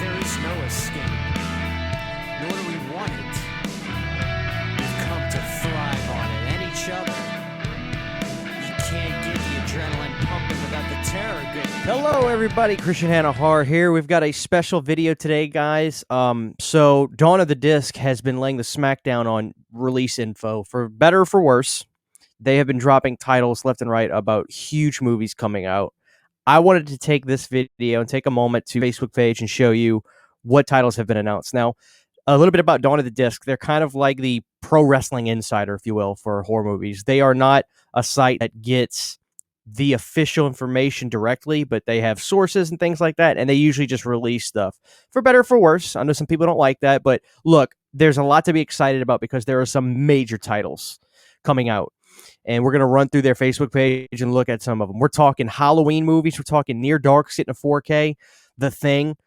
There is no escape, nor do we want it. We've come to thrive on it and each other. You can't get the adrenaline pumping without the terror. Good. Hello, everybody. Christian Hanna Horror here. We've got a special video today, guys. So Dawn of the Disc has been laying the smackdown on release info. For better or for worse, they have been dropping titles left and right about huge movies coming out. I wanted to take this video and take a moment to Facebook page and show you what titles have been announced. Now, a little bit about Dawn of the Disc. They're kind of like the pro wrestling insider, if you will, for horror movies. They are not a site that gets the official information directly, but they have sources and things like that, and they usually just release stuff. For better or for worse, I know some people don't like that, but look, there's a lot to be excited about because there are some major titles coming out. And we're going to run through their Facebook page and look at some of them. We're talking Halloween movies. We're talking Near Dark's getting a 4K. The Thing.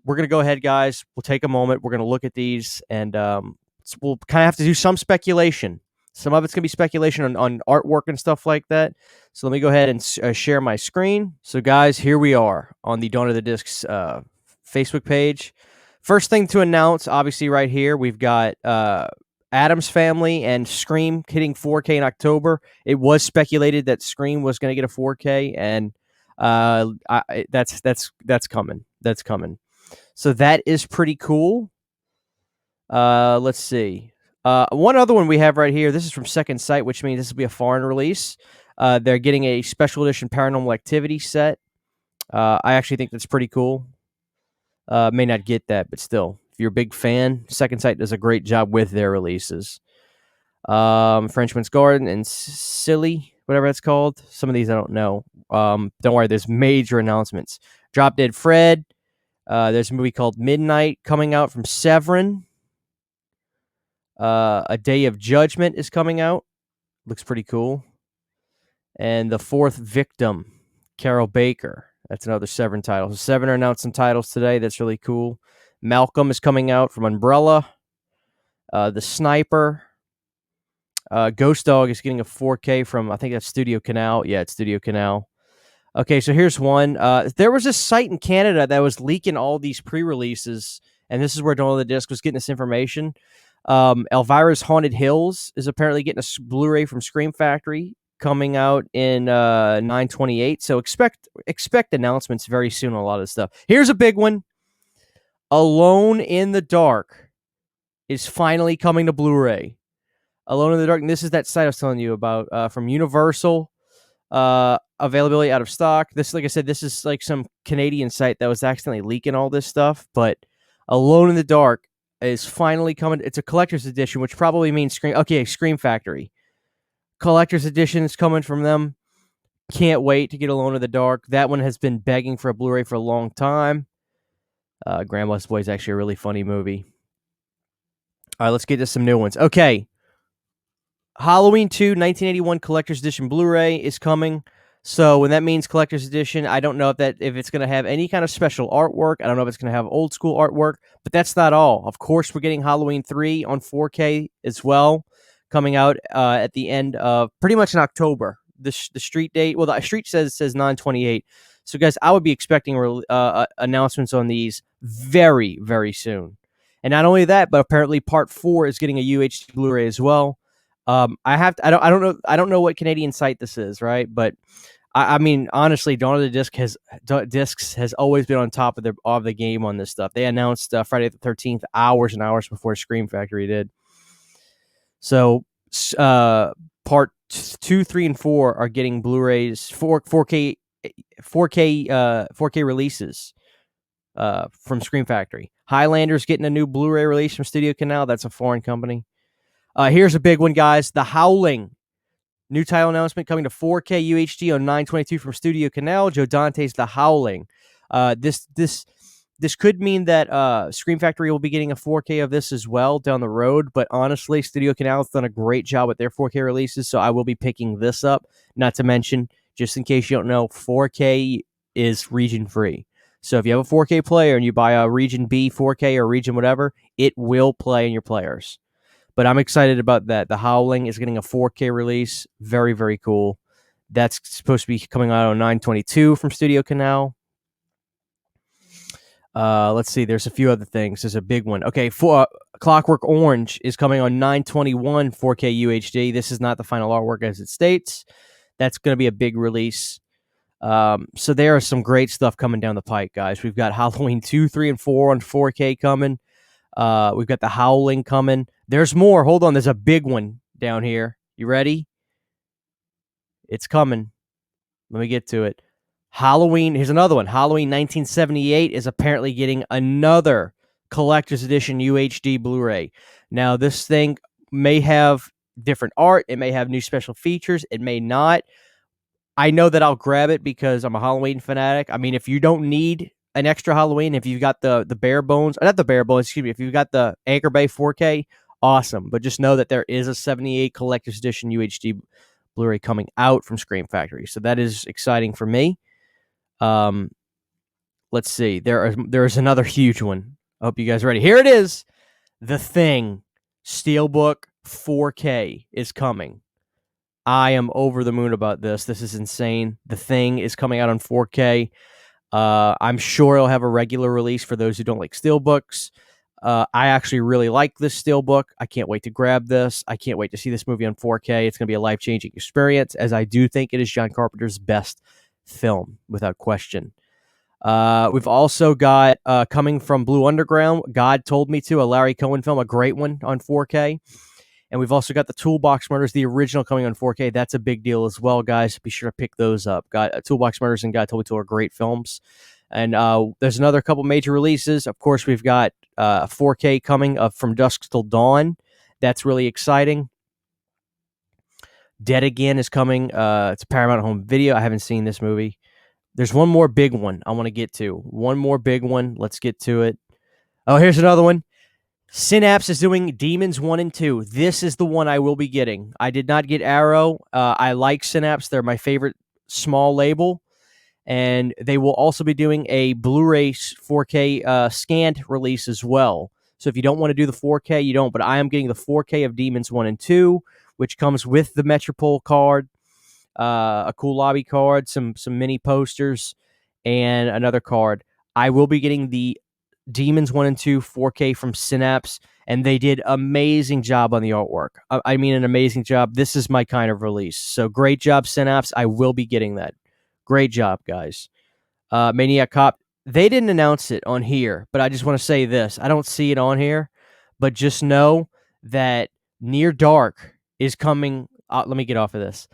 We're going to go ahead, guys. We'll take a moment. We're going to look at these, and we'll kind of have to do some speculation. Some of it's going to be speculation on artwork and stuff like that. So let me go ahead and share my screen. So, guys, here we are on the Dawn of the Discs Facebook page. First thing to announce, obviously, right here, we've got Addams Family and Scream hitting 4K in October. It was speculated that Scream was going to get a 4K, and that's coming. That's coming. So that is pretty cool. Let's see. One other one we have right here. This is from Second Sight, which means this will be a foreign release. They're getting a special edition Paranormal Activity set. I actually think that's pretty cool. May not get that, but still. If you're a big fan, Second Sight does a great job with their releases. Frenchman's Garden and Silly, whatever that's called. Some of these I don't know. Don't worry, there's major announcements. Drop Dead Fred. There's a movie called Midnight coming out from Severin. A Day of Judgment is coming out. Looks pretty cool. And The Fourth Victim, Carol Baker. That's another Severin title. So Severin announced some titles today. That's really cool. Malcolm is coming out from Umbrella. The Sniper. Ghost Dog is getting a 4K from, I think that's Studio Canal. Yeah, it's Studio Canal. Okay, so here's one. There was a site in Canada that was leaking all these pre-releases, and this is where Dawn of the Disc was getting this information. Elviras Haunted Hills is apparently getting a Blu-ray from Scream Factory coming out in 9/28. So expect announcements very soon on a lot of stuff. Here's a big one. Alone in the Dark is finally coming to Blu-ray. Alone in the Dark, and this is that site I was telling you about from Universal. Availability out of stock. This, like I said, this is like some Canadian site that was accidentally leaking all this stuff, but Alone in the Dark is finally coming. It's a collector's edition, which probably means Scream Factory. Collector's edition is coming from them. Can't wait to get Alone in the Dark. That one has been begging for a Blu-ray for a long time. Grandma's Boy is actually a really funny movie. All right, let's get to some new ones. Okay. Halloween 2 1981 Collector's Edition Blu-ray is coming. So when that means Collector's Edition, I don't know if it's going to have any kind of special artwork. I don't know if it's going to have old school artwork, but that's not all. Of course, we're getting Halloween 3 on 4K as well, coming out at the end of pretty much in October. The street date, well, the street says 9/28. So guys, I would be expecting announcements on these very, very soon. And not only that, but apparently Part 4 is getting a UHD Blu-ray as well. I don't know what Canadian site this is, right? But I mean, honestly, Dawn of the Discs has always been on top of the game on this stuff. They announced Friday the 13th hours and hours before Scream Factory did. So, part 2, 3, and 4 are getting Blu-rays, 4K releases from Scream Factory. Highlander's getting a new Blu-ray release from Studio Canal. That's a foreign company. Here's a big one, guys. The Howling. New title announcement coming to 4K UHD on 9/22 from Studio Canal. Joe Dante's The Howling. This could mean that Scream Factory will be getting a 4K of this as well down the road. But honestly, Studio Canal has done a great job with their 4K releases, so I will be picking this up. Not to mention, just in case you don't know, 4K is region free. So if you have a 4K player and you buy a Region B 4K or Region whatever, it will play in your players. But I'm excited about that. The Howling is getting a 4K release. Very, very cool. That's supposed to be coming out on 9/22 from Studio Canal. Let's see. There's a few other things. There's a big one. Okay, for Clockwork Orange is coming on 9/21 4K UHD. This is not the final artwork as it states. That's going to be a big release. So there is some great stuff coming down the pike, guys. We've got Halloween 2, 3, and 4 on 4K coming. We've got The Howling coming. There's more. Hold on. There's a big one down here. You ready? It's coming. Let me get to it. Halloween. Here's another one. Halloween 1978 is apparently getting another collector's edition UHD Blu-ray. Now, this thing may have different art. It may have new special features. It may not. I know that I'll grab it because I'm a Halloween fanatic. I mean, if you don't need an extra Halloween, if you've got the bare bones, not the bare bones, excuse me, if you've got the Anchor Bay 4K, awesome. But just know that there is a 78 collector's edition UHD Blu-ray coming out from Scream Factory. So that is exciting for me. Let's see. There's another huge one. I hope you guys are ready. Here it is. The Thing Steelbook 4K is coming. I am over the moon about this. This is insane. The Thing is coming out on 4K. I'm sure it'll have a regular release for those who don't like steelbooks. I actually really like this steelbook. I can't wait to grab this. I can't wait to see this movie on 4K. It's going to be a life-changing experience, as I do think it is John Carpenter's best film, without question. We've also got, coming from Blue Underground, God Told Me To, a Larry Cohen film, a great one on 4K. And we've also got the Toolbox Murders, the original, coming on 4K. That's a big deal as well, guys. Be sure to pick those up. Toolbox Murders and God Told Me To are great films. And there's another couple major releases. Of course, we've got 4K coming from Dusk Till Dawn. That's really exciting. Dead Again is coming. It's a Paramount Home Video. I haven't seen this movie. There's one more big one I want to get to. One more big one. Let's get to it. Oh, here's another one. Synapse is doing Demons 1 and 2. This is the one I will be getting. I did not get Arrow. I like Synapse. They're my favorite small label. And they will also be doing a Blu-ray 4K scanned release as well. So if you don't want to do the 4K, you don't. But I am getting the 4K of Demons 1 and 2, which comes with the Metropole card, a cool lobby card, some mini posters, and another card. I will be getting the Demons 1 and 2 4K from Synapse, and they did amazing job on the artwork. I mean, an amazing job. This is my kind of release. So great job, Synapse. I will be getting that. Great job, guys. Maniac Cop, they didn't announce it on here, but I just want to say this. I don't see it on here, but just know that Near Dark is coming. Let me get off of this.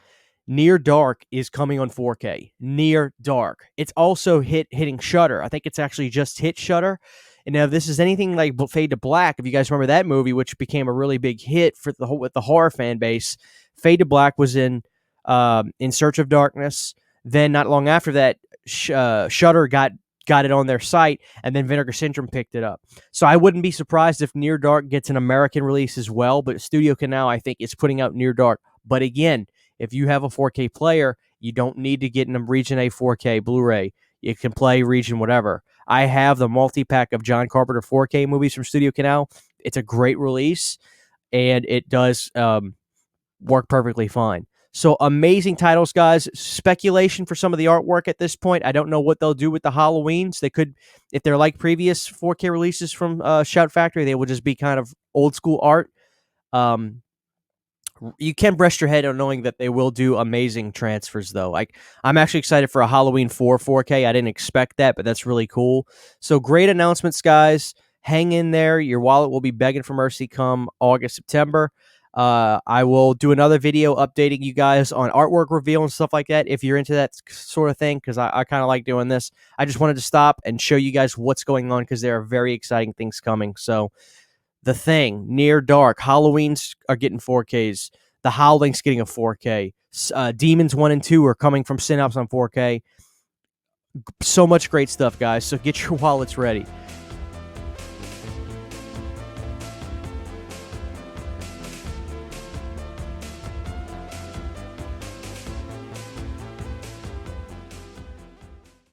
Near Dark is coming on 4K. Near Dark. It's also hitting Shudder. I think it's actually just hit Shudder. And now, if this is anything like Fade to Black, if you guys remember that movie, which became a really big hit with the horror fan base, Fade to Black was in Search of Darkness. Then, not long after that, Shudder got it on their site, and then Vinegar Syndrome picked it up. So I wouldn't be surprised if Near Dark gets an American release as well. But Studio Canal, I think, is putting out Near Dark. But again, if you have a 4K player, you don't need to get a Region A 4K Blu-ray. You can play Region whatever. I have the multi-pack of John Carpenter 4K movies from Studio Canal. It's a great release, and it does work perfectly fine. So amazing titles, guys. Speculation for some of the artwork at this point. I don't know what they'll do with the Halloweens. They could, if they're like previous 4K releases from Shout Factory, they will just be kind of old school art. You can rest your head on knowing that they will do amazing transfers, though. I'm actually excited for a Halloween 4 4K. I didn't expect that, but that's really cool. So great announcements, guys. Hang in there. Your wallet will be begging for mercy come August, September. I will do another video updating you guys on artwork reveal and stuff like that if you're into that sort of thing, because I kind of like doing this. I just wanted to stop and show you guys what's going on because there are very exciting things coming. So The Thing, Near Dark, Halloween's are getting 4Ks. The Howling's getting a 4K. Demons 1 and 2 are coming from Synapse on 4K. So much great stuff, guys. So get your wallets ready.